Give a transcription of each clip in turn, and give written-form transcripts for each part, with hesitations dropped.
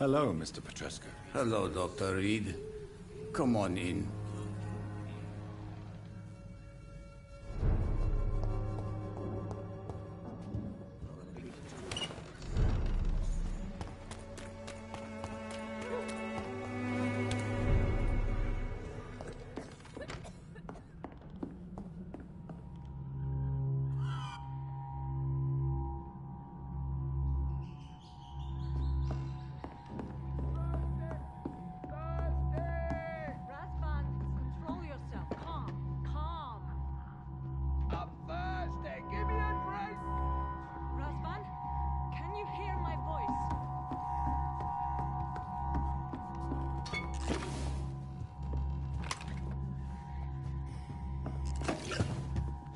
Hello, Mr. Petrescu. Hello, Dr. Reed. Come on in.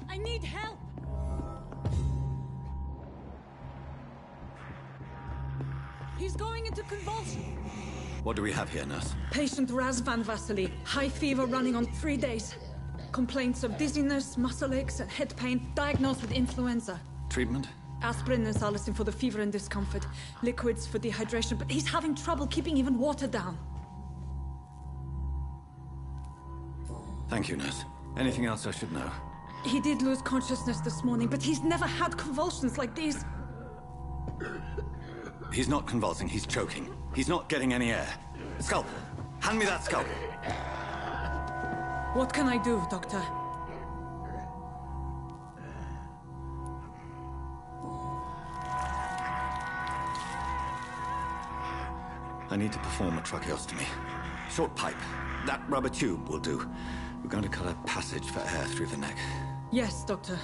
I need help! He's going into convulsion. What do we have here, nurse? Patient Razvan Vasily. High fever running on 3 days. Complaints of dizziness, muscle aches, and head pain. Diagnosed with influenza. Treatment? Aspirin and salicin for the fever and discomfort. Liquids for dehydration, but he's having trouble keeping even water down. Thank you, nurse. Anything else I should know? He did lose consciousness this morning, but he's never had convulsions like these. He's not convulsing, he's choking. He's not getting any air. Scalpel! Hand me that scalpel! What can I do, Doctor? I need to perform a tracheostomy. Short pipe. That rubber tube will do. We're going to cut a passage for air through the neck. Yes, Doctor.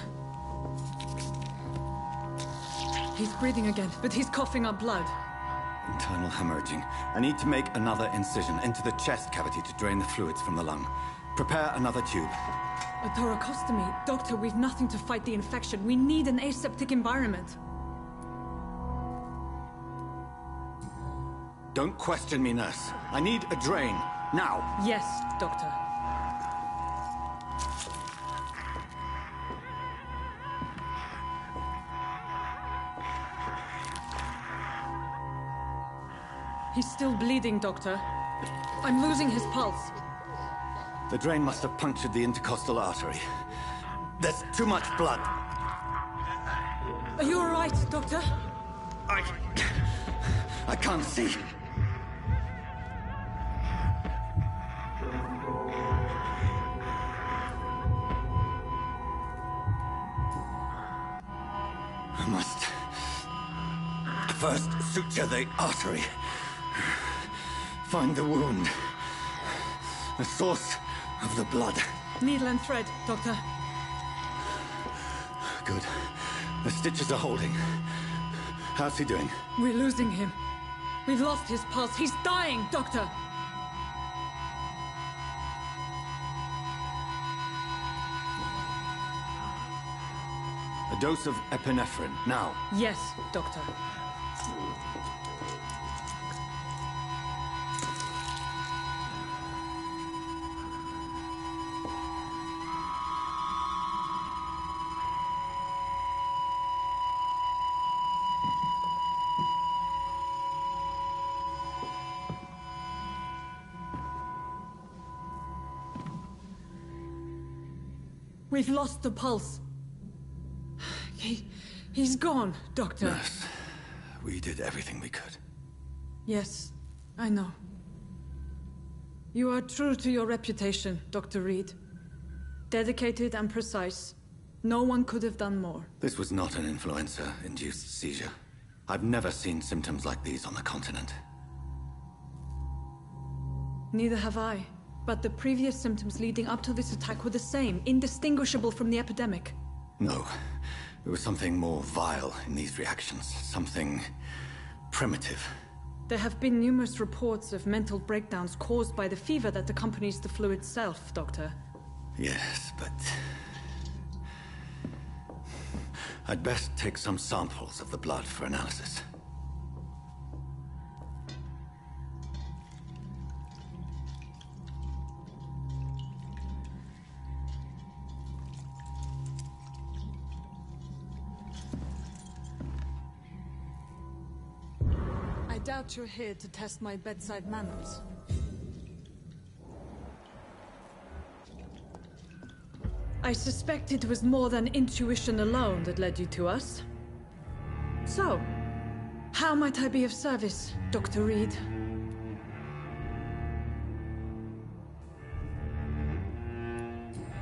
He's breathing again, but he's coughing up blood. Internal hemorrhaging. I need to make another incision into the chest cavity to drain the fluids from the lung. Prepare another tube. A thoracostomy? Doctor, we've nothing to fight the infection. We need an aseptic environment. Don't question me, nurse. I need a drain. Now. Yes, Doctor. He's still bleeding, Doctor. I'm losing his pulse. The drain must have punctured the intercostal artery. There's too much blood. Are you all right, Doctor? I can't see. I must first suture the artery. Find the wound. The source of the blood. Needle and thread, Doctor. Good. The stitches are holding. How's he doing? We're losing him. We've lost his pulse. He's dying, Doctor! A dose of epinephrine, now. Yes, Doctor. We've lost the pulse. He's gone, Doctor. Nurse, we did everything we could. Yes, I know. You are true to your reputation, Dr. Reed. Dedicated and precise. No one could have done more. This was not an influenza-induced seizure. I've never seen symptoms like these on the continent. Neither have I. But the previous symptoms leading up to this attack were the same, indistinguishable from the epidemic. No. There was something more vile in these reactions. Something primitive. There have been numerous reports of mental breakdowns caused by the fever that accompanies the flu itself, Doctor. Yes, but I'd best take some samples of the blood for analysis. doubt you're here to test my bedside manners. I suspect it was more than intuition alone that led you to us. So, how might I be of service, Dr. Reed?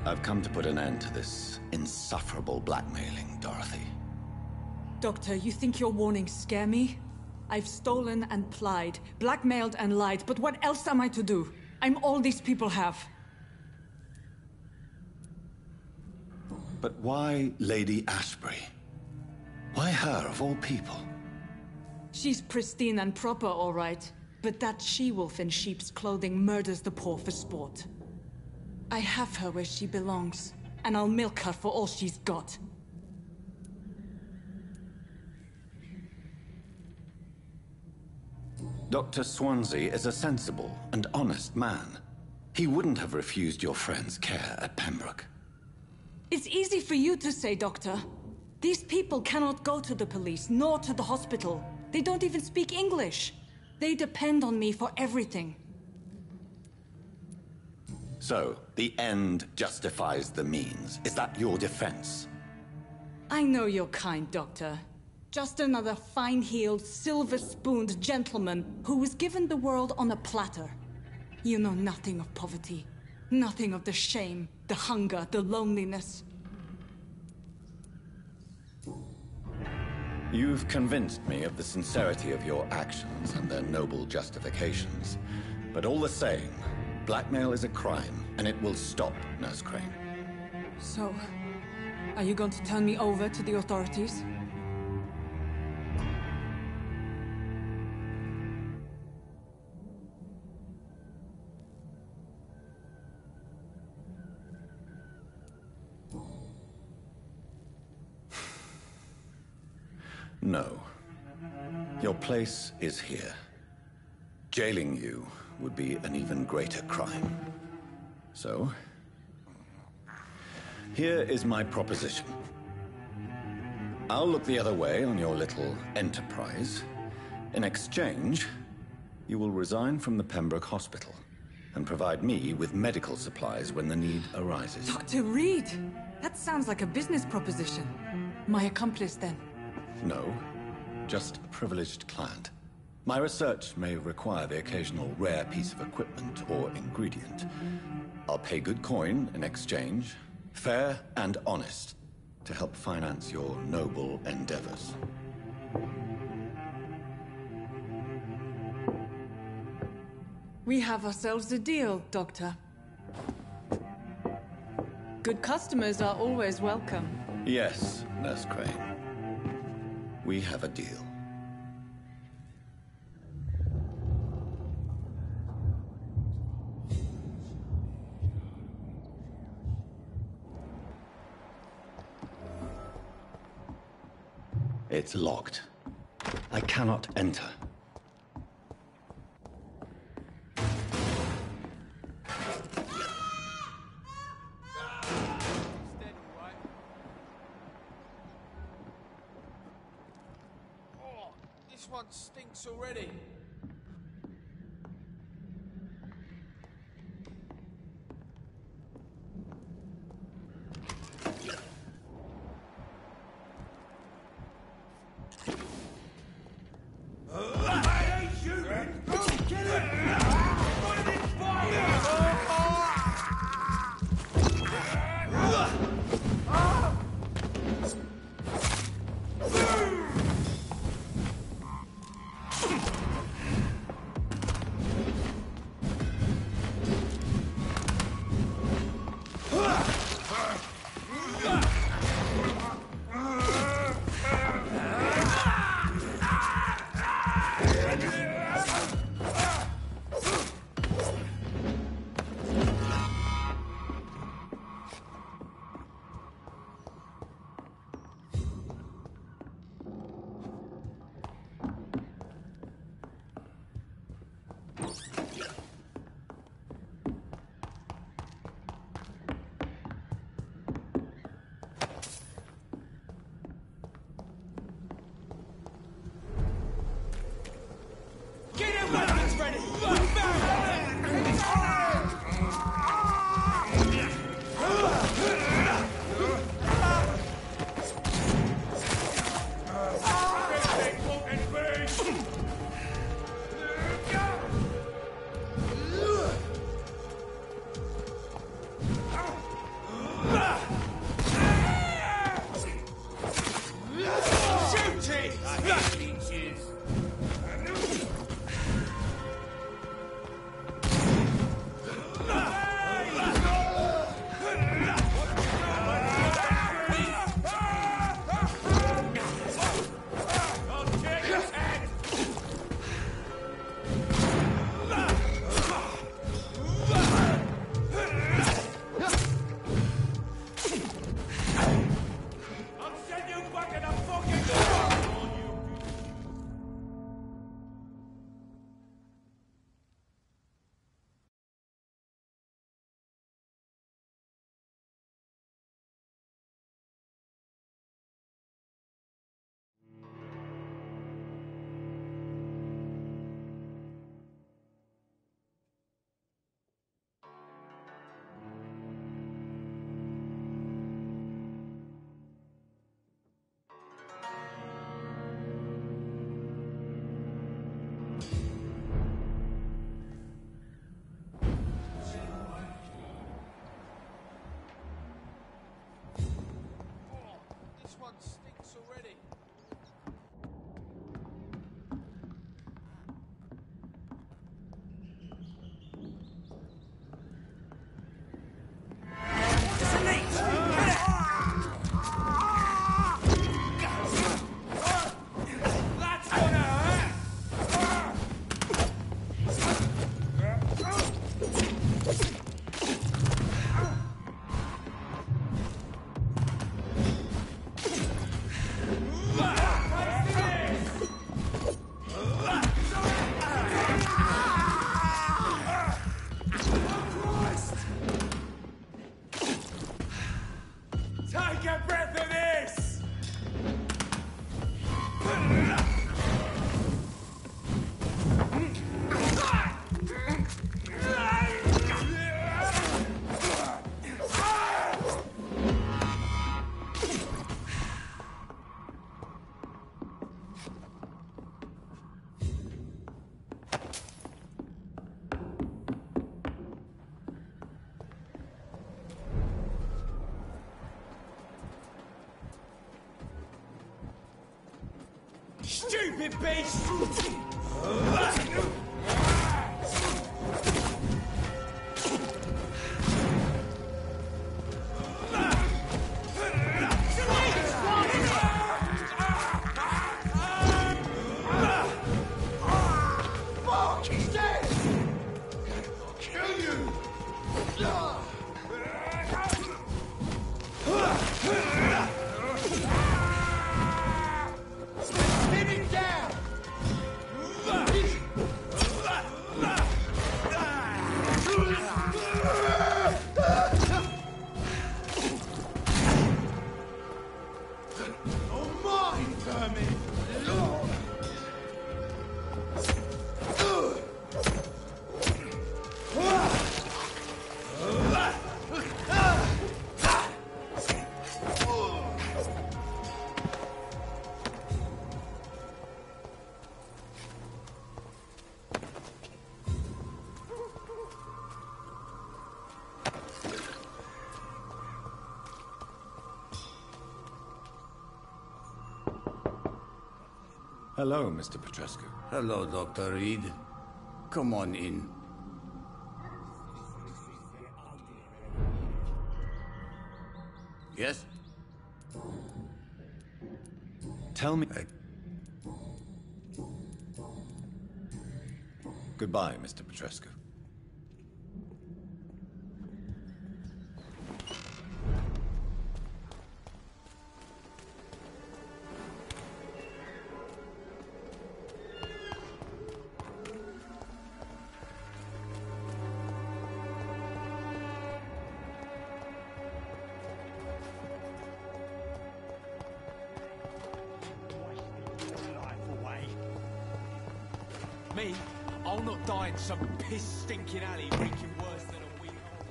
I've come to put an end to this insufferable blackmailing, Dorothy. Doctor, you think your warnings scare me? I've stolen and plied, blackmailed and lied, but what else am I to do? I'm all these people have. But why Lady Ashbury? Why her, of all people? She's pristine and proper, all right. But that she-wolf in sheep's clothing murders the poor for sport. I have her where she belongs, and I'll milk her for all she's got. Dr. Swansea is a sensible and honest man. He wouldn't have refused your friend's care at Pembroke. It's easy for you to say, Doctor. These people cannot go to the police, nor to the hospital. They don't even speak English. They depend on me for everything. So, the end justifies the means. Is that your defense? I know you're kind, Doctor. Just another fine-heeled, silver-spooned gentleman who was given the world on a platter. You know nothing of poverty. Nothing of the shame, the hunger, the loneliness. You've convinced me of the sincerity of your actions and their noble justifications. But all the same, blackmail is a crime, and it will stop, Nurse Crane. So, are you going to turn me over to the authorities? No. Your place is here. Jailing you would be an even greater crime. So, here is my proposition. I'll look the other way on your little enterprise. In exchange, you will resign from the Pembroke Hospital and provide me with medical supplies when the need arises. Dr. Reed! That sounds like a business proposition. My accomplice, then. No, just a privileged client. My research may require the occasional rare piece of equipment or ingredient. I'll pay good coin in exchange, fair and honest, to help finance your noble endeavors. We have ourselves a deal, Doctor. Good customers are always welcome. Yes, Nurse Crane. We have a deal. It's locked. I cannot enter. This one stinks already. This one stinks already. Take a breath of this! Stupid beast! Fuck! He's dead! Kill you! Pin him down! Oh my, vermin! Hello, Mr. Petrescu. Hello, Dr. Reed. Come on in. Yes? Tell me... Goodbye, Mr. Petrescu. Me? I'll not die in some piss-stinking alley reeking worse than a week old.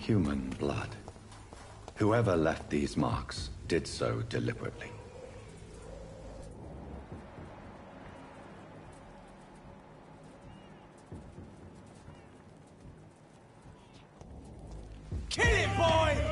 Human blood. Whoever left these marks did so deliberately. Kill him, boy!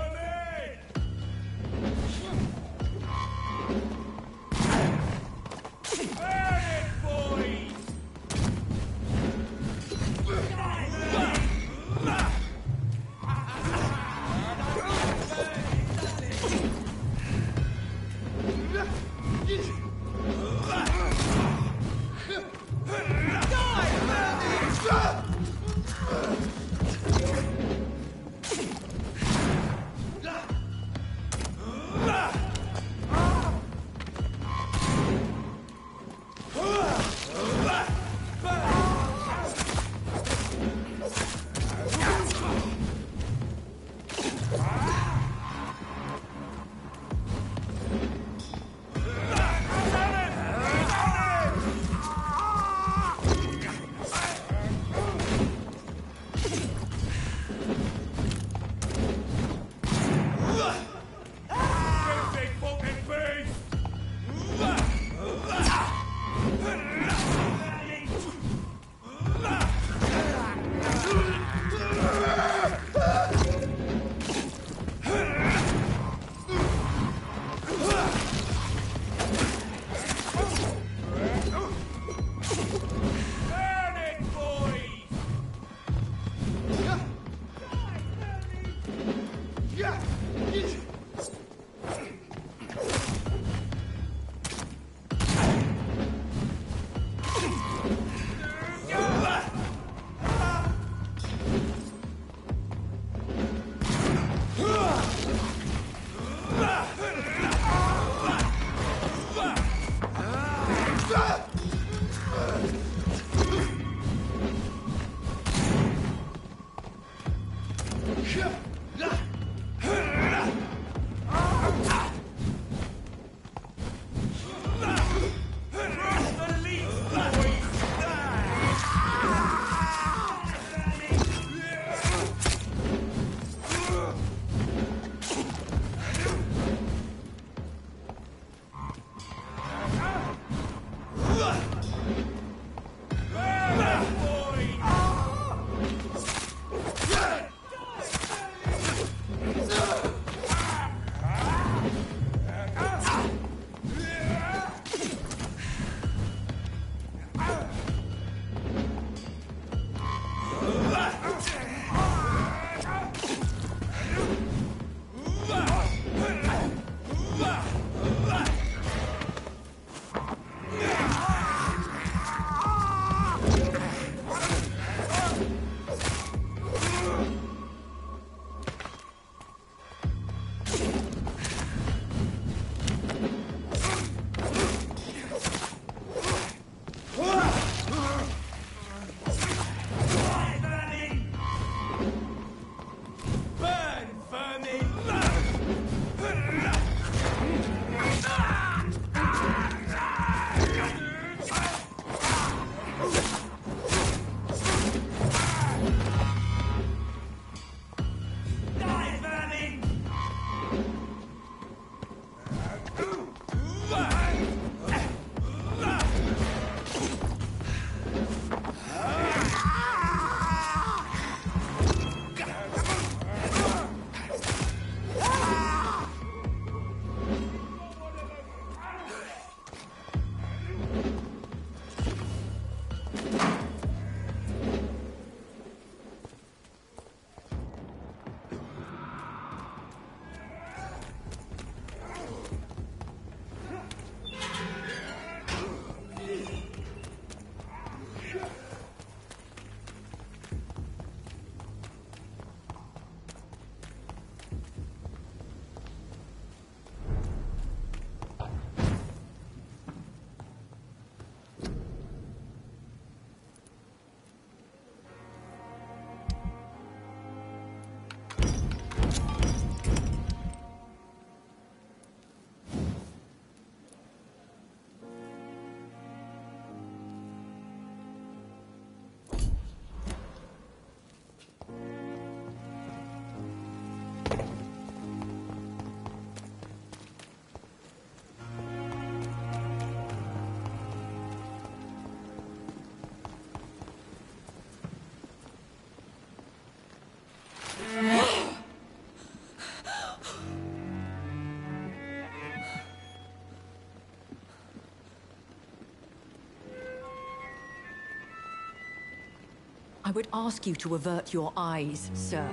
I would ask you to avert your eyes, sir.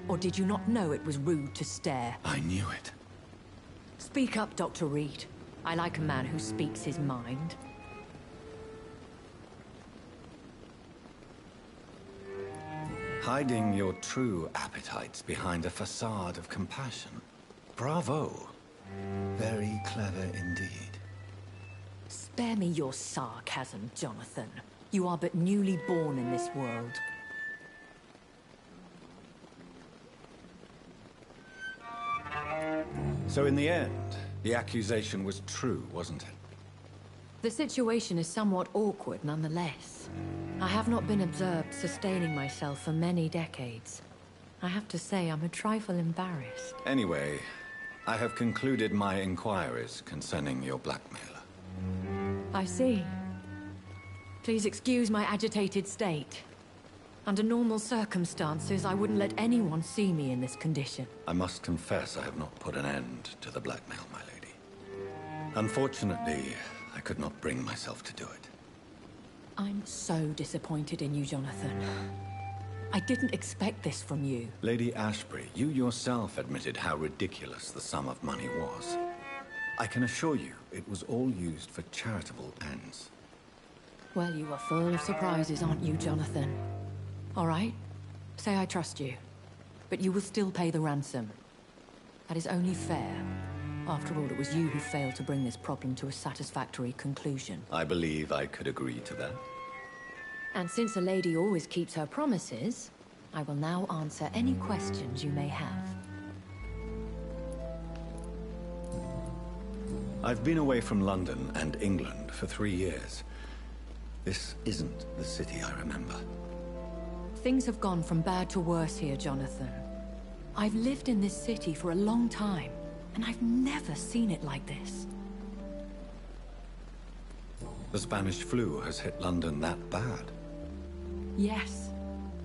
Or did you not know it was rude to stare? I knew it. Speak up, Dr. Reed. I like a man who speaks his mind. Hiding your true appetites behind a facade of compassion. Bravo. Very clever indeed. Spare me your sarcasm, Jonathan. You are but newly born in this world. So in the end, the accusation was true, wasn't it? The situation is somewhat awkward nonetheless. I have not been observed sustaining myself for many decades. I have to say I'm a trifle embarrassed. Anyway, I have concluded my inquiries concerning your blackmailer. I see. Please excuse my agitated state. Under normal circumstances, I wouldn't let anyone see me in this condition. I must confess I have not put an end to the blackmail, my lady. Unfortunately, I could not bring myself to do it. I'm so disappointed in you, Jonathan. I didn't expect this from you. Lady Ashbury, you yourself admitted how ridiculous the sum of money was. I can assure you, it was all used for charitable ends. Well, you are full of surprises, aren't you, Jonathan? All right, say I trust you, but you will still pay the ransom. That is only fair. After all, it was you who failed to bring this problem to a satisfactory conclusion. I believe I could agree to that. And since a lady always keeps her promises, I will now answer any questions you may have. I've been away from London and England for 3 years. This isn't the city I remember. Things have gone from bad to worse here, Jonathan. I've lived in this city for a long time, and I've never seen it like this. The Spanish flu has hit London that bad. Yes,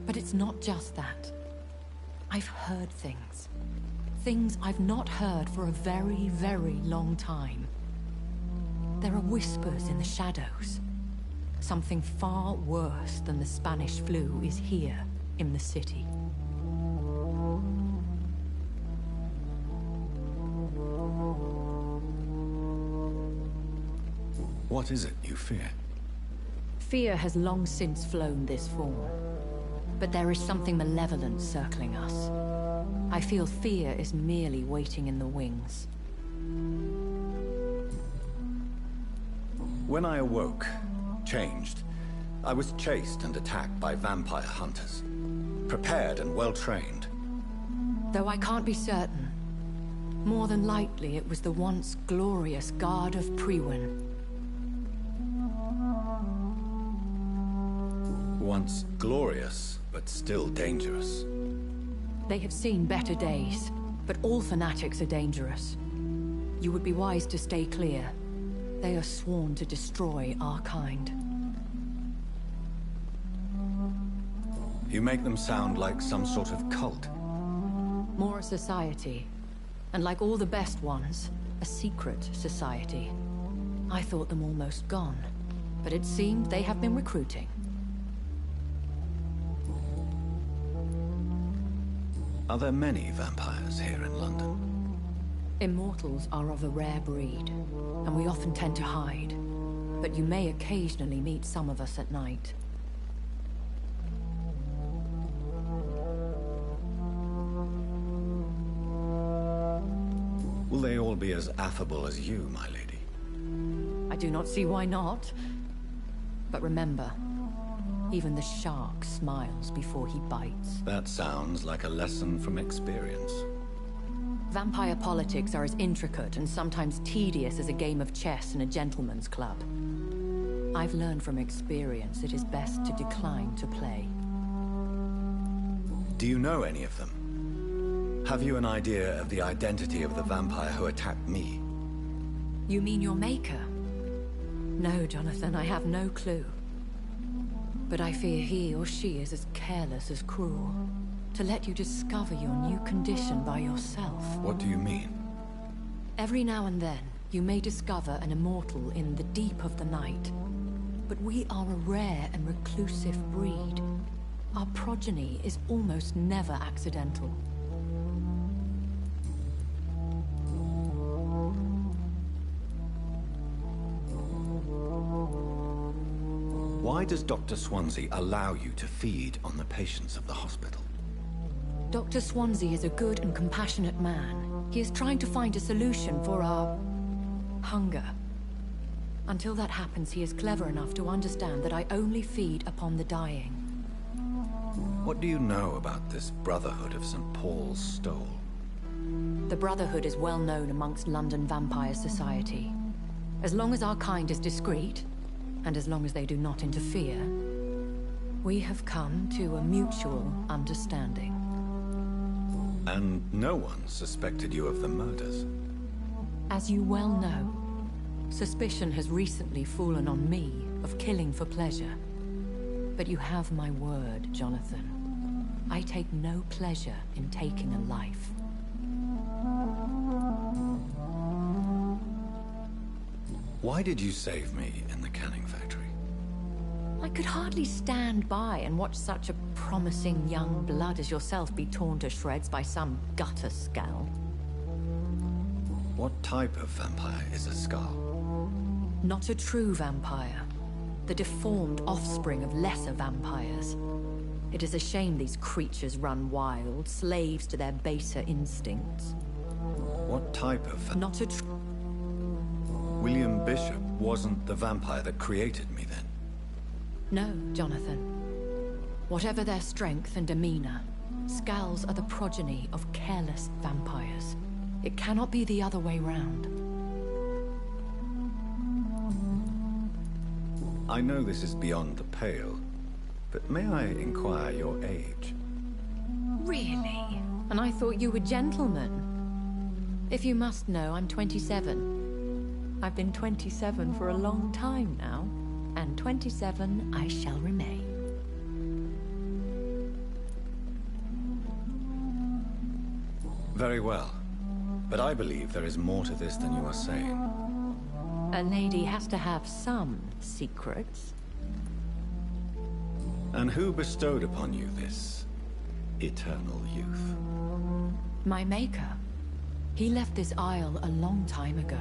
but it's not just that. I've heard things. Things I've not heard for a very, very long time. There are whispers in the shadows. Something far worse than the Spanish flu is here in the city. What is it you fear? Fear has long since flown this form. But there is something malevolent circling us. I feel fear is merely waiting in the wings. When I awoke, changed, I was chased and attacked by vampire hunters. Prepared and well-trained. Though I can't be certain, more than likely it was the once glorious Guard of Priwen. Once glorious, but still dangerous. They have seen better days, but all fanatics are dangerous. You would be wise to stay clear. They are sworn to destroy our kind. You make them sound like some sort of cult. More a society. And like all the best ones, a secret society. I thought them almost gone, but it seemed they have been recruiting. Are there many vampires here in London? Immortals are of a rare breed, and we often tend to hide. But you may occasionally meet some of us at night. Will they all be as affable as you, my lady? I do not see why not. But remember, even the shark smiles before he bites. That sounds like a lesson from experience. Vampire politics are as intricate and sometimes tedious as a game of chess in a gentleman's club. I've learned from experience it is best to decline to play. Do you know any of them? Have you an idea of the identity of the vampire who attacked me? You mean your maker? No, Jonathan, I have no clue. But I fear he or she is as careless as cruel. To let you discover your new condition by yourself. What do you mean? Every now and then, you may discover an immortal in the deep of the night. But we are a rare and reclusive breed. Our progeny is almost never accidental. Why does Dr. Swansea allow you to feed on the patients of the hospital? Dr. Swansea is a good and compassionate man. He is trying to find a solution for our hunger. Until that happens, he is clever enough to understand that I only feed upon the dying. What do you know about this Brotherhood of St. Paul's Stole? The Brotherhood is well known amongst London vampire society. As long as our kind is discreet, and as long as they do not interfere, we have come to a mutual understanding. And no one suspected you of the murders? As you well know, suspicion has recently fallen on me of killing for pleasure. But you have my word, Jonathan. I take no pleasure in taking a life. Why did you save me in the canning factory? I could hardly stand by and watch such a promising young blood as yourself be torn to shreds by some gutter scowl. What type of vampire is a Skull? Not a true vampire. The deformed offspring of lesser vampires. It is a shame these creatures run wild, slaves to their baser instincts. What type of Not a true... William Bishop wasn't the vampire that created me then? No, Jonathan. Whatever their strength and demeanor, Skulls are the progeny of careless vampires. It cannot be the other way round. I know this is beyond the pale, but may I inquire your age? Really? And I thought you were gentlemen. If you must know, I'm 27. I've been 27 for a long time now, and 27 I shall remain. Very well, but I believe there is more to this than you are saying. A lady has to have some secrets. And who bestowed upon you this eternal youth? My maker. He left this isle a long time ago.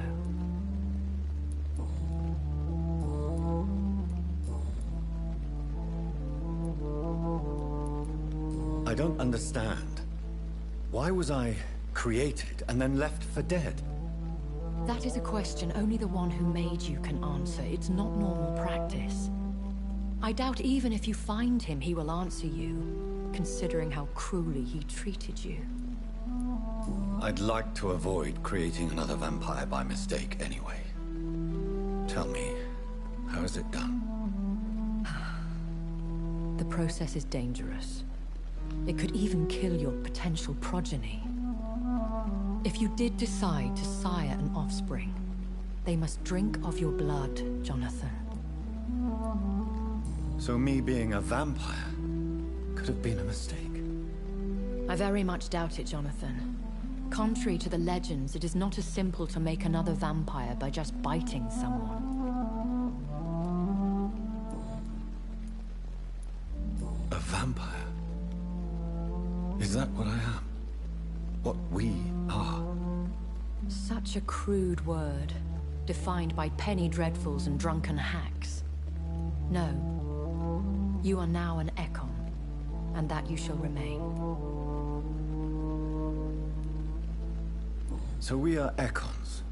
I don't understand. Why was I created and then left for dead? That is a question only the one who made you can answer. It's not normal practice. I doubt even if you find him, he will answer you, considering how cruelly he treated you. I'd like to avoid creating another vampire by mistake anyway. Tell me, how is it done? The process is dangerous. It could even kill your potential progeny. If you did decide to sire an offspring, they must drink of your blood, Jonathan. So me being a vampire could have been a mistake. I very much doubt it, Jonathan. Contrary to the legends, it is not as simple to make another vampire by just biting someone. A vampire? Is that what I am? What we are? Such a crude word, defined by penny dreadfuls and drunken hacks. No. You are now an Ekon, and that you shall remain. So we are Ekons.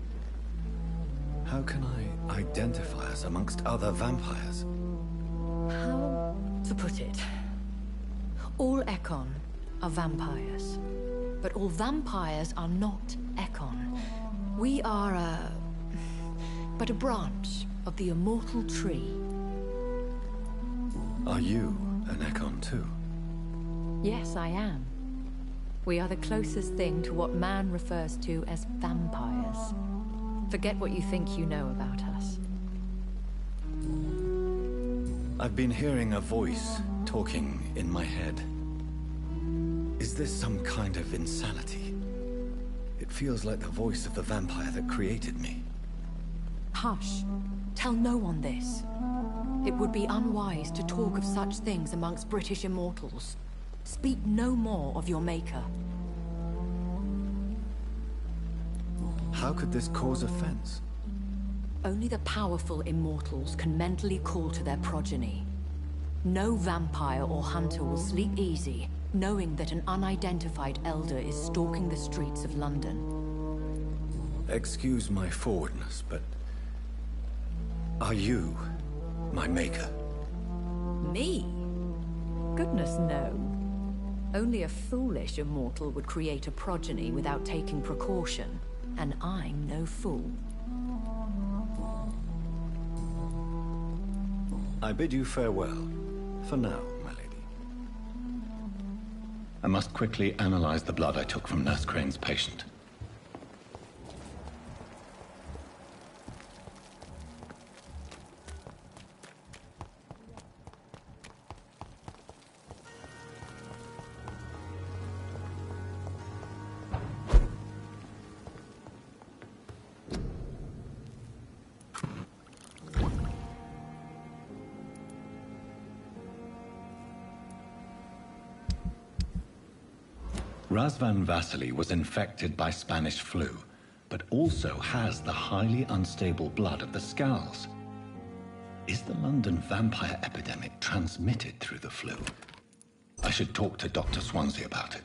How can I identify us amongst other vampires? How to put it? All Ekon are vampires. But all vampires are not Ekon. We are but a branch of the immortal tree. Are you an Ekon too? Yes, I am. We are the closest thing to what man refers to as vampires. Forget what you think you know about us. I've been hearing a voice talking in my head. Is this some kind of insanity? It feels like the voice of the vampire that created me. Hush. Tell no one this. It would be unwise to talk of such things amongst British immortals. Speak no more of your maker. How could this cause offense? Only the powerful immortals can mentally call to their progeny. No vampire or hunter will sleep easy, knowing that an unidentified elder is stalking the streets of London. Excuse my forwardness, but... are you my maker? Me? Goodness, no. Only a foolish immortal would create a progeny without taking precaution, and I'm no fool. I bid you farewell. For now, my lady. I must quickly analyze the blood I took from Nurse Crane's patient. Razvan Vasily was infected by Spanish flu, but also has the highly unstable blood of the Scowls. Is the London vampire epidemic transmitted through the flu? I should talk to Dr. Swansea about it.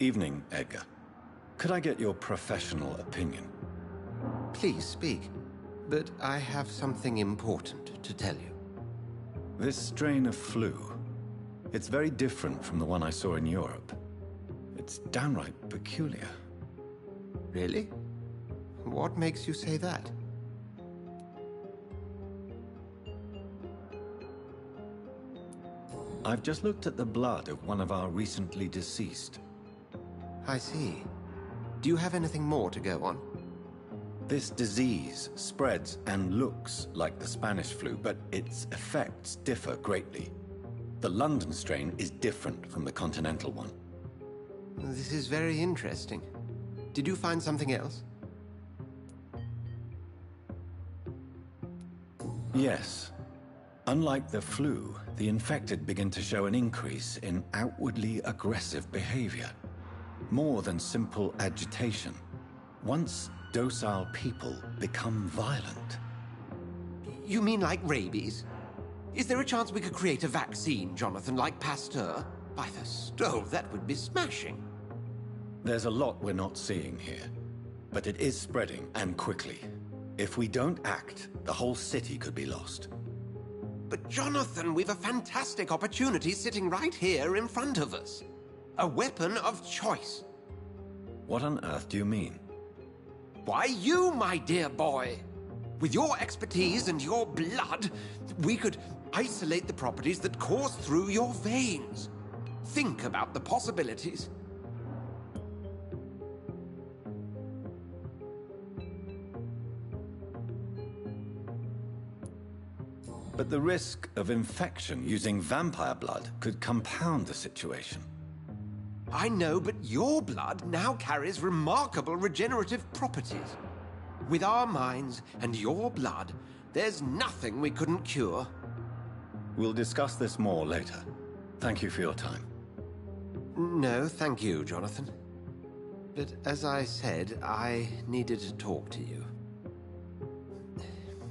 Evening, Edgar. Could I get your professional opinion? Please speak, but I have something important to tell you. This strain of flu, it's very different from the one I saw in Europe. It's downright peculiar. Really? What makes you say that? I've just looked at the blood of one of our recently deceased. I see. Do you have anything more to go on? This disease spreads and looks like the Spanish flu, but its effects differ greatly. The London strain is different from the continental one. This is very interesting. Did you find something else? Yes. Unlike the flu, the infected begin to show an increase in outwardly aggressive behavior. More than simple agitation. Once docile people become violent. You mean like rabies? Is there a chance we could create a vaccine, Jonathan, like Pasteur? By the stove, that would be smashing. There's a lot we're not seeing here. But it is spreading, and quickly. If we don't act, the whole city could be lost. But Jonathan, we've a fantastic opportunity sitting right here in front of us. A weapon of choice. What on earth do you mean? Why, you, my dear boy. With your expertise and your blood, we could isolate the properties that course through your veins. Think about the possibilities. But the risk of infection using vampire blood could compound the situation. I know, but your blood now carries remarkable regenerative properties. With our minds and your blood, there's nothing we couldn't cure. We'll discuss this more later. Thank you for your time. No, thank you, Jonathan. But as I said, I needed to talk to you.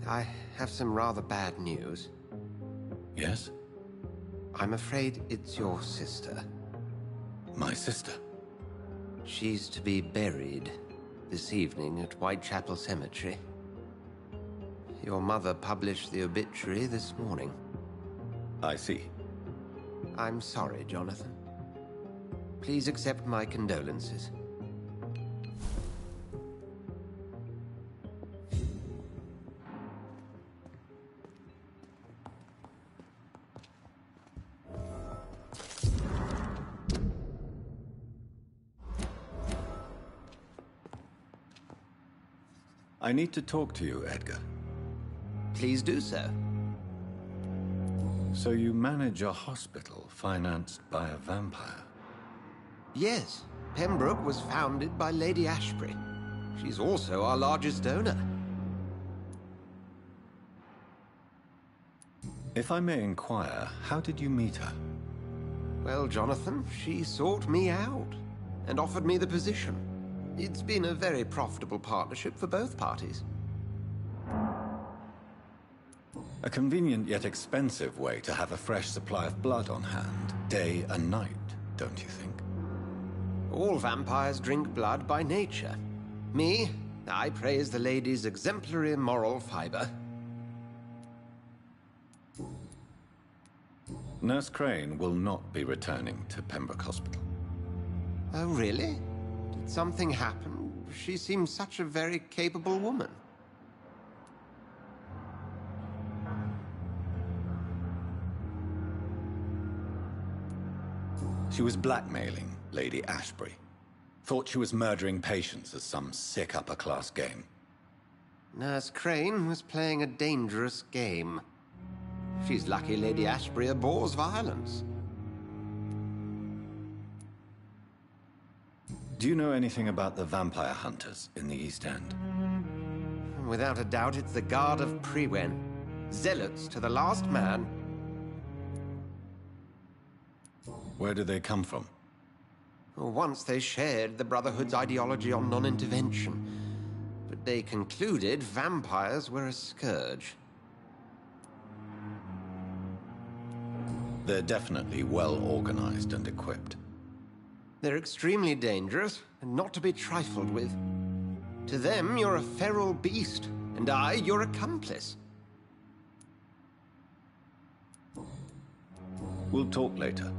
I have some rather bad news. Yes? I'm afraid it's your sister. My sister? She's to be buried this evening at Whitechapel Cemetery. Your mother published the obituary this morning. I see. I'm sorry, Jonathan. Please accept my condolences. I need to talk to you, Edgar. Please do so. So you manage a hospital financed by a vampire? Yes, Pembroke was founded by Lady Ashbury. She's also our largest donor. If I may inquire, how did you meet her? Well, Jonathan, she sought me out and offered me the position. It's been a very profitable partnership for both parties. A convenient yet expensive way to have a fresh supply of blood on hand, day and night, don't you think? All vampires drink blood by nature. Me, I praise the lady's exemplary moral fiber. Nurse Crane will not be returning to Pembroke Hospital. Oh, really? Did something happen? She seems such a very capable woman. She was blackmailing Lady Ashbury. Thought she was murdering patients as some sick upper-class game. Nurse Crane was playing a dangerous game. She's lucky Lady Ashbury abhors violence. Do you know anything about the vampire hunters in the East End? Without a doubt, it's the Guard of Prewen. Zealots to the last man. Where do they come from? Once they shared the Brotherhood's ideology on non-intervention, but they concluded vampires were a scourge. They're definitely well organized and equipped. They're extremely dangerous and not to be trifled with. To them, you're a feral beast, and I, your accomplice. We'll talk later.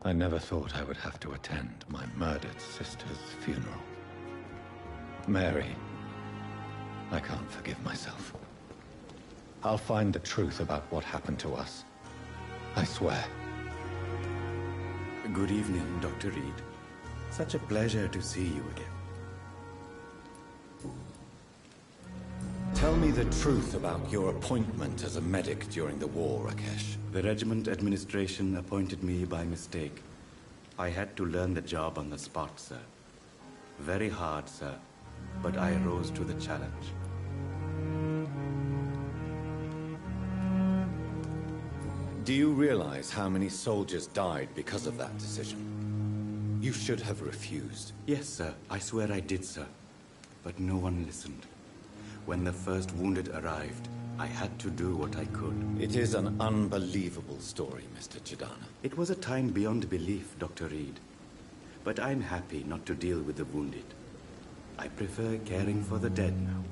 I never thought I would have to attend my murdered sister's funeral. Mary, I can't forgive myself. I'll find the truth about what happened to us. I swear. Good evening, Dr. Reed. Such a pleasure to see you again. Tell me the truth about your appointment as a medic during the war, Rakesh. The regiment administration appointed me by mistake. I had to learn the job on the spot, sir. Very hard, sir, but I rose to the challenge. Do you realize how many soldiers died because of that decision? You should have refused. Yes, sir. I swear I did, sir. But no one listened. When the first wounded arrived, I had to do what I could. It is an unbelievable story, Mr. Chidana. It was a time beyond belief, Dr. Reed. But I'm happy not to deal with the wounded. I prefer caring for the dead now.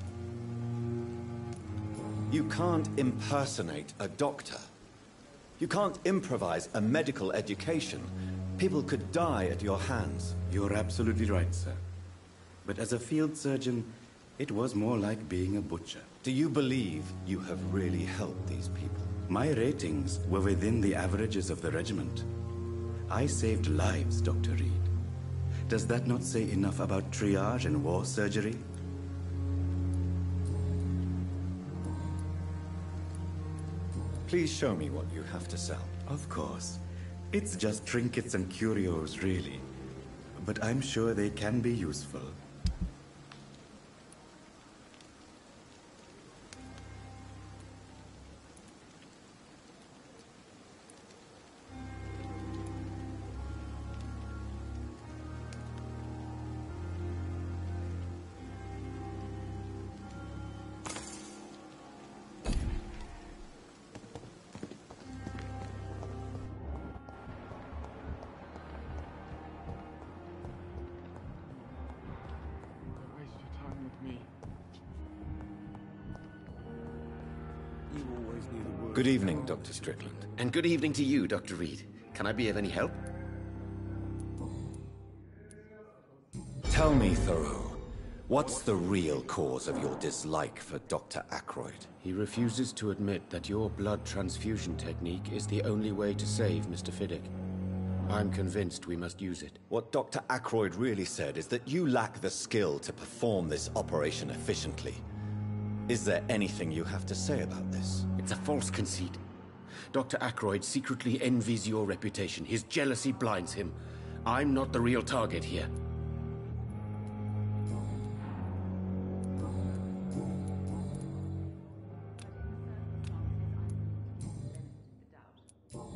You can't impersonate a doctor. You can't improvise a medical education. People could die at your hands. You're absolutely right, sir. But as a field surgeon, it was more like being a butcher. Do you believe you have really helped these people? My ratings were within the averages of the regiment. I saved lives, Dr. Reed. Does that not say enough about triage and war surgery? Please show me what you have to sell. Of course. It's just trinkets and curios, really. But I'm sure they can be useful. Good evening, Dr. Strickland. And good evening to you, Dr. Reed. Can I be of any help? Tell me, Thoreau, What's the real cause of your dislike for Dr. Ackroyd? He refuses to admit that your blood transfusion technique is the only way to save Mr. Fiddick. I'm convinced we must use it. What Dr. Ackroyd really said is that you lack the skill to perform this operation efficiently. Is there anything you have to say about this? It's a false conceit. Dr. Ackroyd secretly envies your reputation. His jealousy blinds him. I'm not the real target here.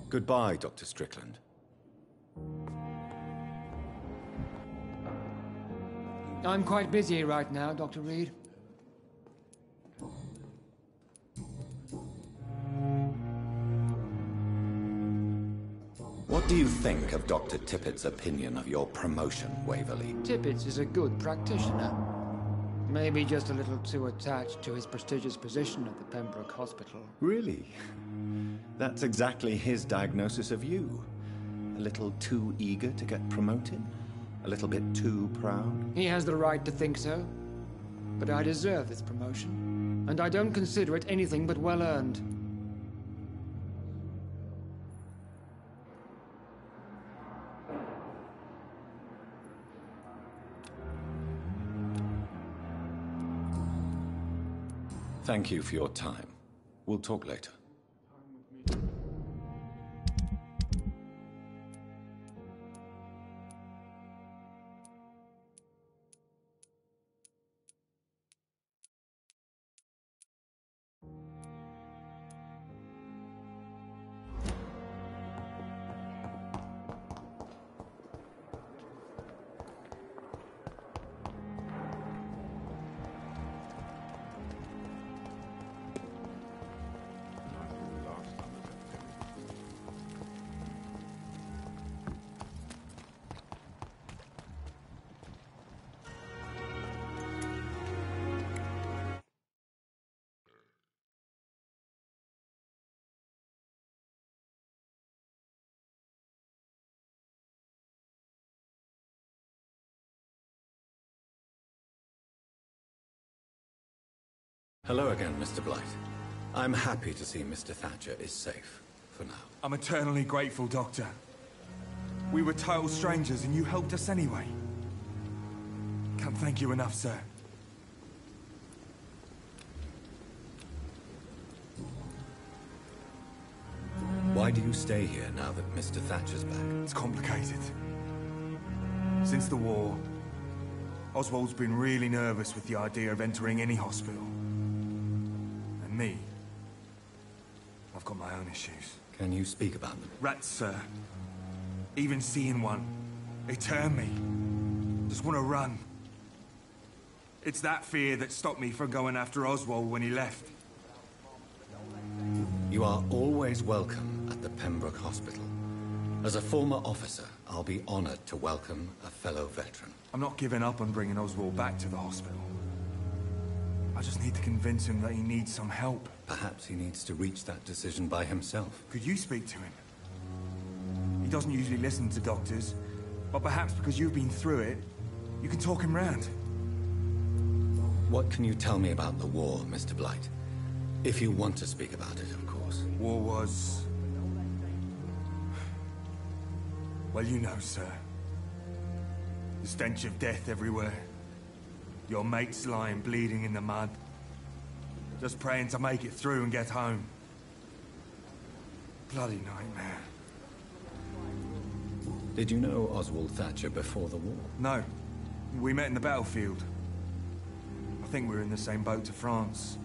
Goodbye, Dr. Strickland. I'm quite busy right now, Dr. Reed. What do you think of Dr. Tippett's opinion of your promotion, Waverly? Tippett is a good practitioner. Maybe just a little too attached to his prestigious position at the Pembroke Hospital. Really? That's exactly his diagnosis of you. A little too eager to get promoted? A little bit too proud? He has the right to think so. But I deserve this promotion. And I don't consider it anything but well-earned. Thank you for your time. We'll talk later. Hello again, Mr. Blight. I'm happy to see Mr. Thatcher is safe, for now. I'm eternally grateful, Doctor. We were total strangers and you helped us anyway. Can't thank you enough, sir. Why do you stay here now that Mr. Thatcher's back? It's complicated. Since the war, Oswald's been really nervous with the idea of entering any hospital. And me, I've got my own issues. Can you speak about them? Rats, sir. Even seeing one, they turn me. Just want to run. It's that fear that stopped me from going after Oswald when he left. You are always welcome at the Pembroke Hospital. As a former officer, I'll be honored to welcome a fellow veteran. I'm not giving up on bringing Oswald back to the hospital. I just need to convince him that he needs some help. Perhaps he needs to reach that decision by himself. Could you speak to him? He doesn't usually listen to doctors, but perhaps because you've been through it, you can talk him round. What can you tell me about the war, Mr. Blight? If you want to speak about it, of course. War was... well, you know, sir. The stench of death everywhere. Your mates lying bleeding in the mud. Just praying to make it through and get home. Bloody nightmare. Did you know Oswald Thatcher before the war? No. We met in the battlefield. I think we were in the same boat to France.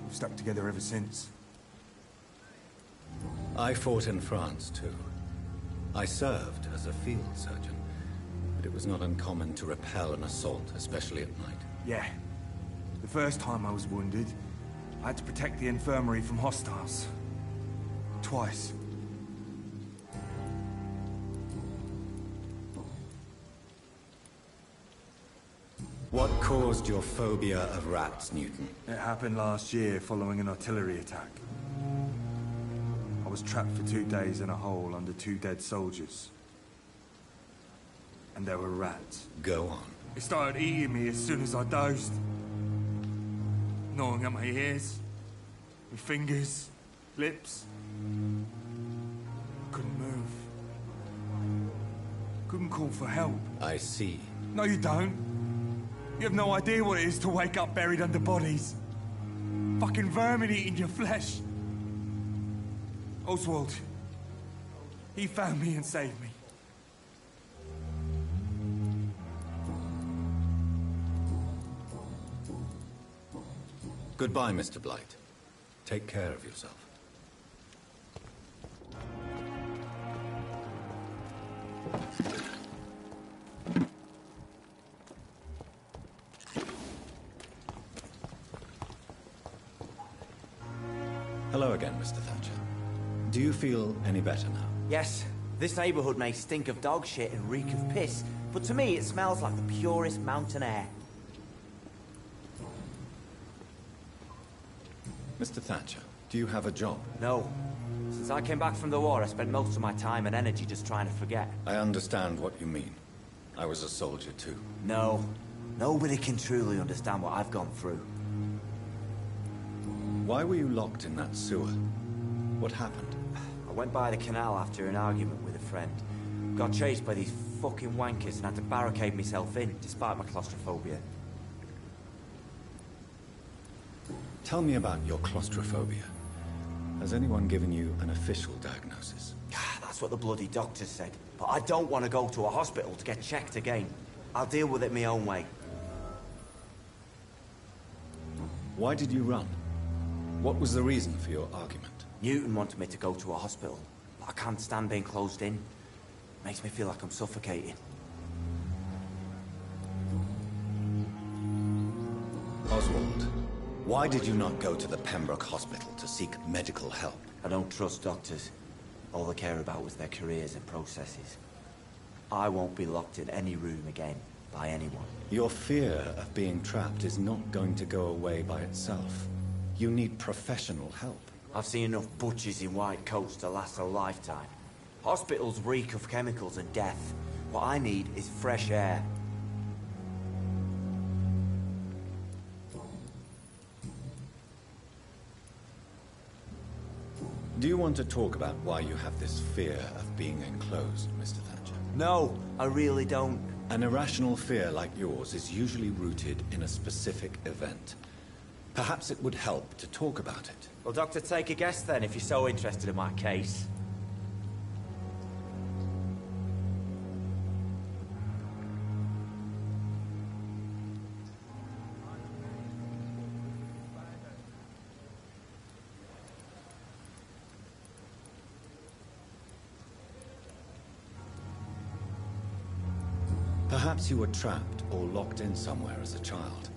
We've stuck together ever since. I fought in France, too. I served as a field surgeon, but it was not uncommon to repel an assault, especially at night. Yeah. The first time I was wounded, I had to protect the infirmary from hostiles. Twice. What caused your phobia of rats, Newton? It happened last year following an artillery attack. I was trapped for 2 days in a hole under 2 dead soldiers. And there were rats. Go on. It started eating me as soon as I dozed. Gnawing at my ears, my fingers, lips. Couldn't move. Couldn't call for help. I see. No, you don't. You have no idea what it is to wake up buried under bodies. Fucking vermin eating your flesh. Oswald. He found me and saved me. Goodbye, Mr. Blight. Take care of yourself. Hello again, Mr. Thatcher. Do you feel any better now? Yes. This neighborhood may stink of dog shit and reek of piss, but to me it smells like the purest mountain air. Mr. Thatcher, do you have a job? No. Since I came back from the war, I spent most of my time and energy just trying to forget. I understand what you mean. I was a soldier too. No. Nobody can truly understand what I've gone through. Why were you locked in that sewer? What happened? I went by the canal after an argument with a friend. Got chased by these fucking wankers and had to barricade myself in, despite my claustrophobia. Tell me about your claustrophobia. Has anyone given you an official diagnosis? That's what the bloody doctor said. But I don't want to go to a hospital to get checked again. I'll deal with it my own way. Why did you run? What was the reason for your argument? Newton wanted me to go to a hospital. But I can't stand being closed in. Makes me feel like I'm suffocating. Oswald, why did you not go to the Pembroke Hospital to seek medical help? I don't trust doctors. All they care about was their careers and processes. I won't be locked in any room again, by anyone. Your fear of being trapped is not going to go away by itself. You need professional help. I've seen enough butchers in white coats to last a lifetime. Hospitals reek of chemicals and death. What I need is fresh air. Do you want to talk about why you have this fear of being enclosed, Mr. Thatcher? No, I really don't. An irrational fear like yours is usually rooted in a specific event. Perhaps it would help to talk about it. Well, Doctor, take a guess then, if you're so interested in my case. Perhaps you were trapped or locked in somewhere as a child.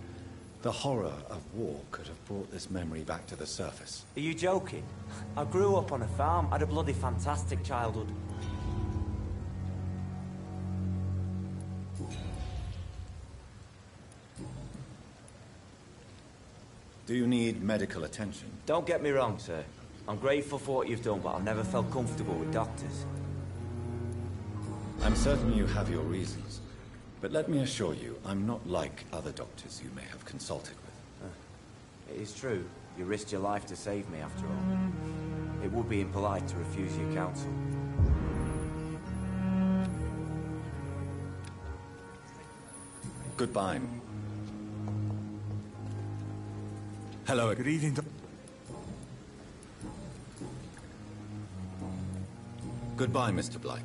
The horror of war could have brought this memory back to the surface. Are you joking? I grew up on a farm, had a bloody fantastic childhood. Do you need medical attention? Don't get me wrong, sir. I'm grateful for what you've done, but I've never felt comfortable with doctors. I'm certain you have your reasons. But let me assure you, I'm not like other doctors you may have consulted with. It is true. You risked your life to save me, after all. It would be impolite to refuse your counsel. Goodbye. Hello. Good evening, Goodbye, Mr. Blight.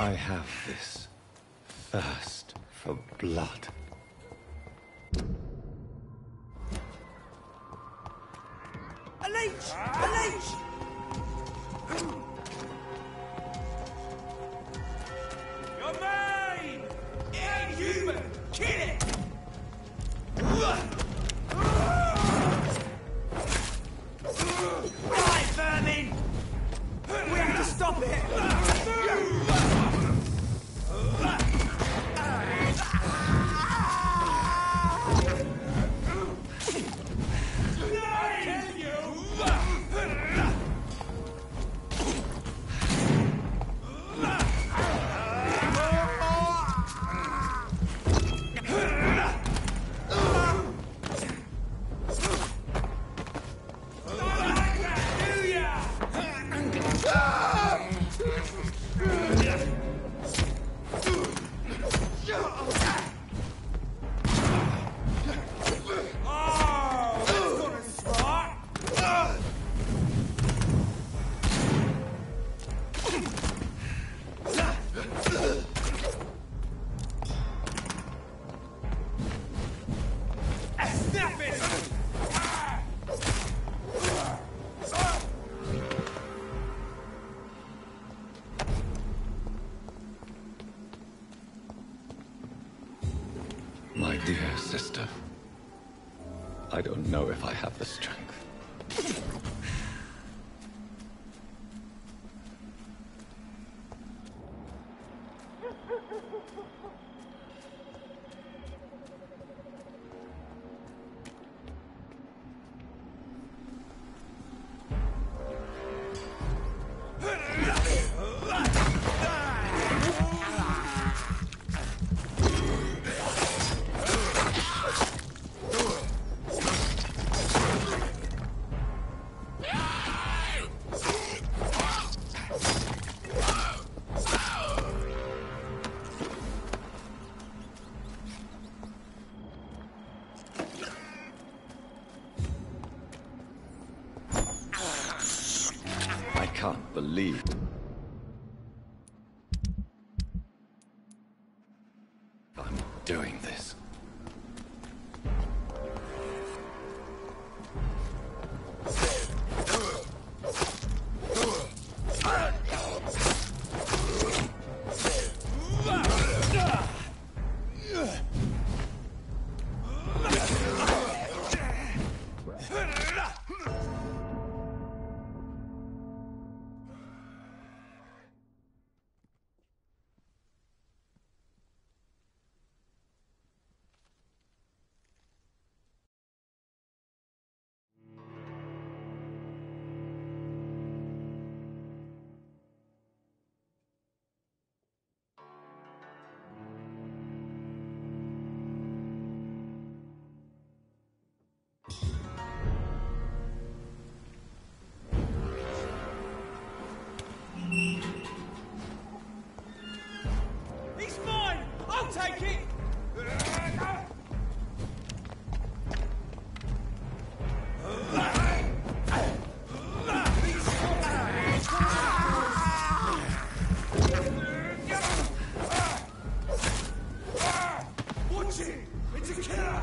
I have this thirst for blood. A leech! A leech! You're mine! Inhuman! Kill it! Die, vermin! We have to stop it! My dear sister, I don't know if I have the strength. I can't believe I'm doing this. He's mine! I'll take it! Watch it! It's a killer!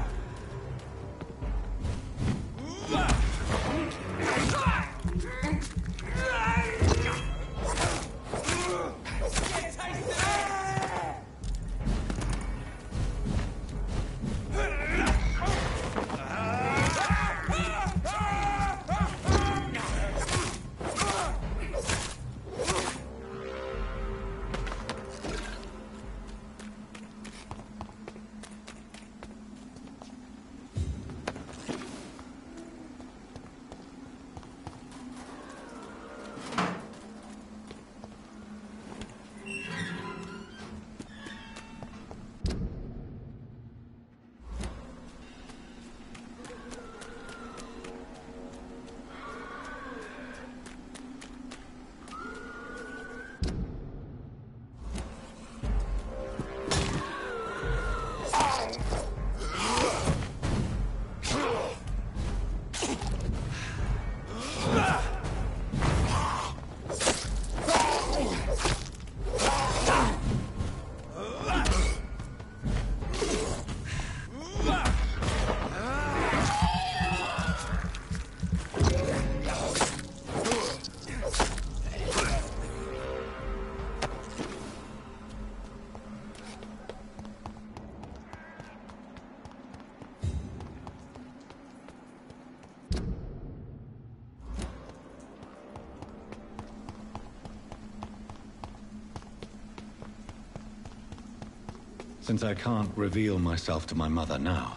Since I can't reveal myself to my mother now,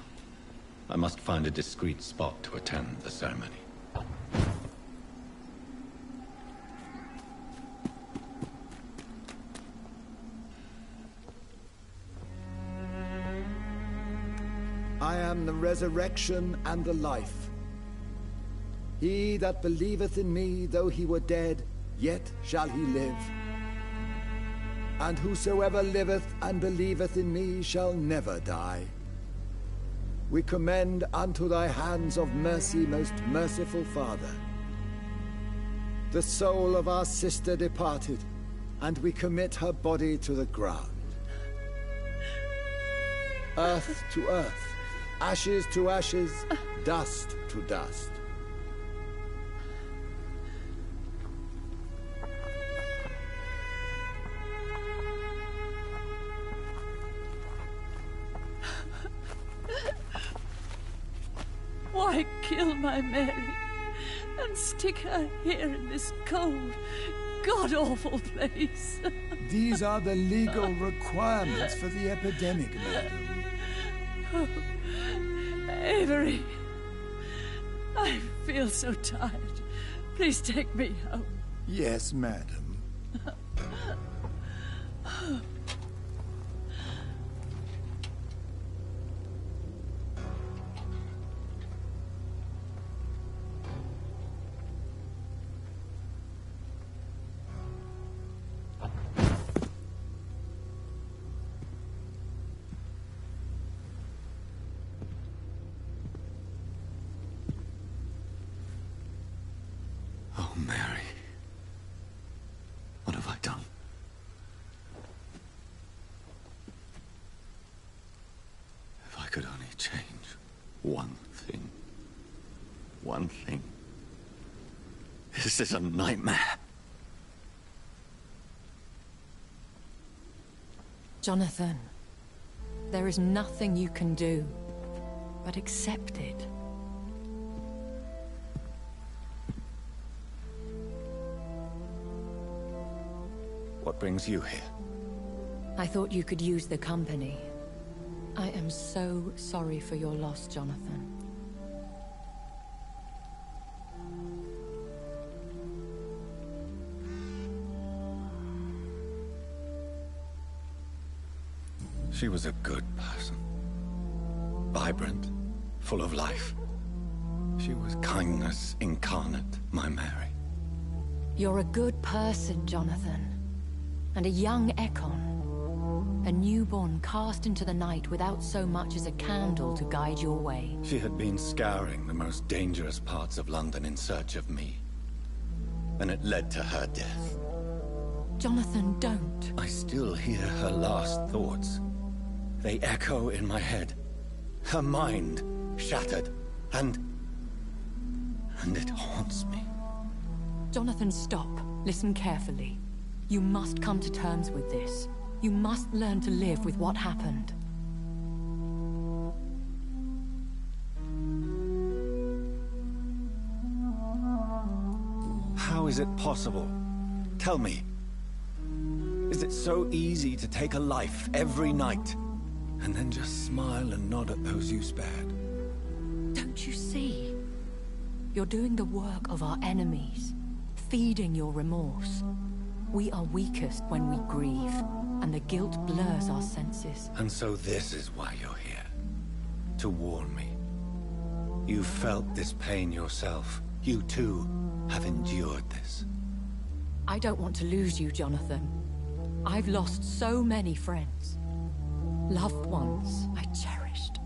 I must find a discreet spot to attend the ceremony. I am the resurrection and the life. He that believeth in me, though he were dead, yet shall he live. And whosoever liveth and believeth in me shall never die. We commend unto thy hands of mercy, most merciful Father, the soul of our sister departed, and we commit her body to the ground. Earth to earth, ashes to ashes, dust to dust. Why kill my Mary and stick her here in this cold, god-awful place? These are the legal requirements for the epidemic, madam. Oh, Avery, I feel so tired. Please take me home. Yes, madam. Oh, Mary. What have I done? If I could only change one thing. One thing. This is a nightmare. Jonathan, there is nothing you can do but accept it. What brings you here? I thought you could use the company. I am so sorry for your loss, Jonathan. She was a good person. Vibrant, full of life. She was kindness incarnate, my Mary. You're a good person, Jonathan. And a young Ekon. A newborn cast into the night without so much as a candle to guide your way. She had been scouring the most dangerous parts of London in search of me. And it led to her death. Jonathan, don't. I still hear her last thoughts. They echo in my head. Her mind shattered, and it haunts me. Jonathan, stop. Listen carefully. You must come to terms with this. You must learn to live with what happened. How is it possible? Tell me. Is it so easy to take a life every night, and then just smile and nod at those you spared? Don't you see? You're doing the work of our enemies, feeding your remorse. We are weakest when we grieve, and the guilt blurs our senses. And so this is why you're here. To warn me. You felt this pain yourself. You too have endured this. I don't want to lose you, Jonathan. I've lost so many friends. Loved ones I cherished.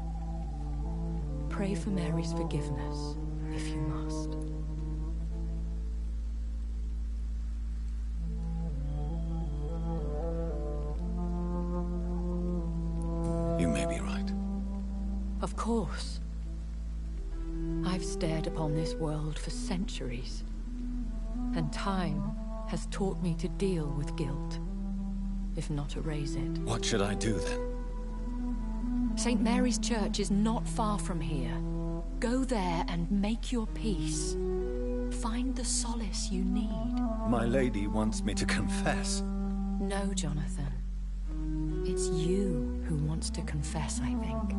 Pray for Mary's forgiveness, if you must. You may be right. Of course. I've stared upon this world for centuries, and time has taught me to deal with guilt, if not erase it. What should I do then? St. Mary's Church is not far from here. Go there and make your peace. Find the solace you need. My lady wants me to confess. No, Jonathan. It's you who wants to confess, I think.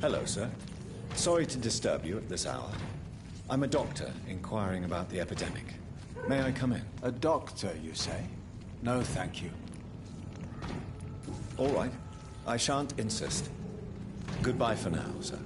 Hello, sir. Sorry to disturb you at this hour. I'm a doctor inquiring about the epidemic. May I come in? A doctor, you say? No, thank you. All right. I shan't insist. Goodbye for now, sir.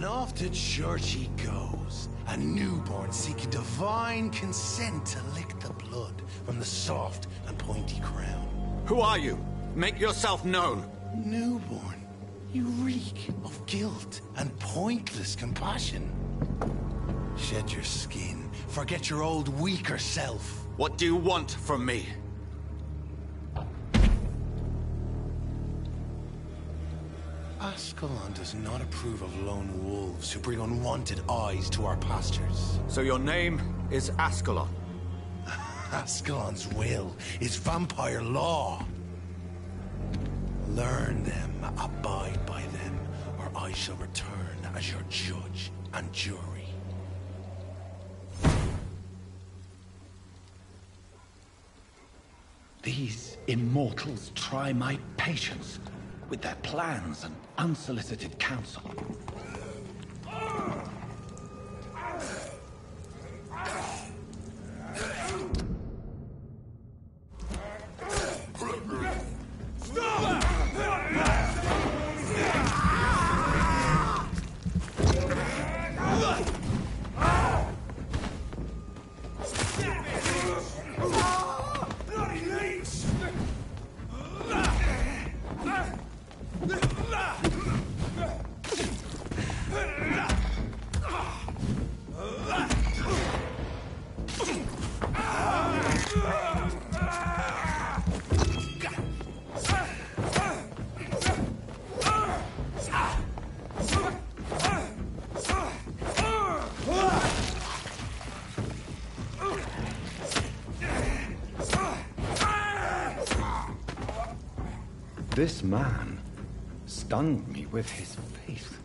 And off to church he goes, a newborn seeking divine consent to lick the blood from the soft and pointy crown. Who are you? Make yourself known. Newborn, you reek of guilt and pointless compassion. Shed your skin, forget your old weaker self. What do you want from me? Ascalon does not approve of lone wolves who bring unwanted eyes to our pastures. So your name is Ascalon? Ascalon's will is vampire law. Learn them, abide by them, or I shall return as your judge and jury. These immortals try my patience with their plans and unsolicited counsel. This man stunned me with his faith.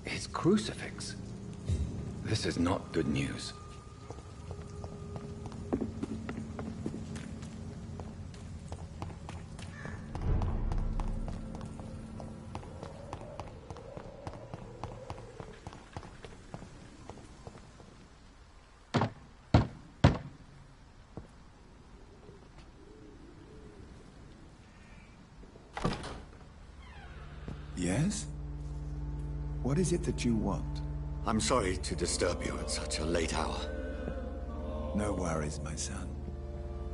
His crucifix. This is not good news. Yes? What is it that you want? I'm sorry to disturb you at such a late hour. No worries, my son.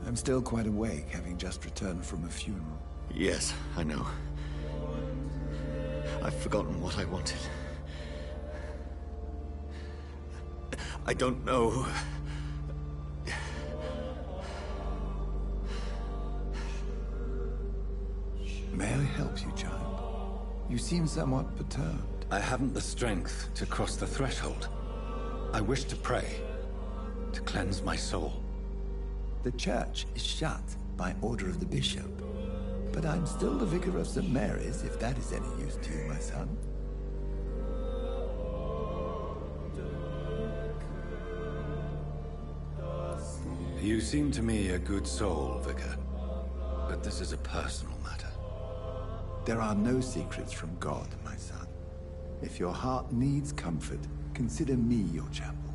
I'm still quite awake, having just returned from a funeral. Yes, I know. I've forgotten what I wanted. I don't know. May I help you, child? You seem somewhat perturbed. I haven't the strength to cross the threshold. I wish to pray, to cleanse my soul. The church is shut by order of the bishop. But I'm still the vicar of St. Mary's, if that is any use to you, my son. You seem to me a good soul, Vicar. But this is a personal matter. There are no secrets from God, my son. If your heart needs comfort, consider me your chapel.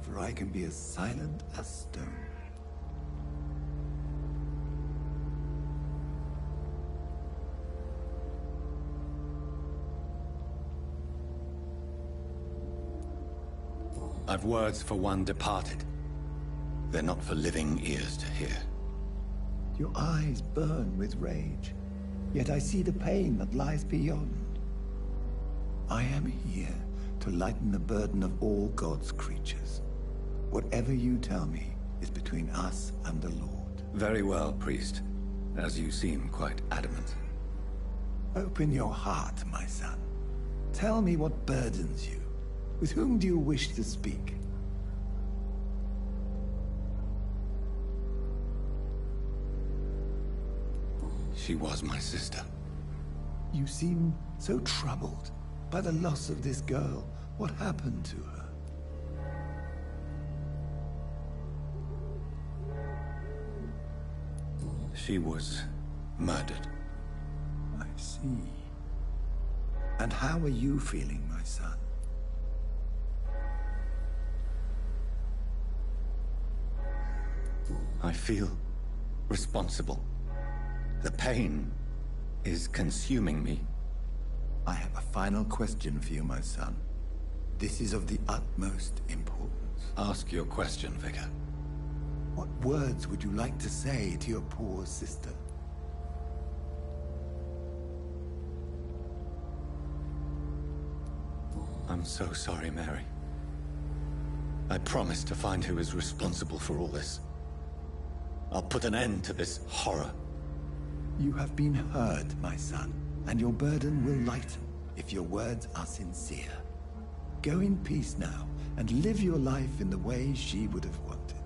For I can be as silent as stone. I've words for one departed. They're not for living ears to hear. Your eyes burn with rage, yet I see the pain that lies beyond. I am here to lighten the burden of all God's creatures. Whatever you tell me is between us and the Lord. Very well, priest, as you seem quite adamant. Open your heart, my son. Tell me what burdens you. With whom do you wish to speak? She was my sister. You seem so troubled by the loss of this girl. What happened to her? She was murdered. I see. And how are you feeling, my son? I feel responsible. The pain is consuming me. I have a final question for you, my son. This is of the utmost importance. Ask your question, Vicar. What words would you like to say to your poor sister? I'm so sorry, Mary. I promise to find who is responsible for all this. I'll put an end to this horror. You have been heard, my son, and your burden will lighten if your words are sincere. Go in peace now, and live your life in the way she would have wanted.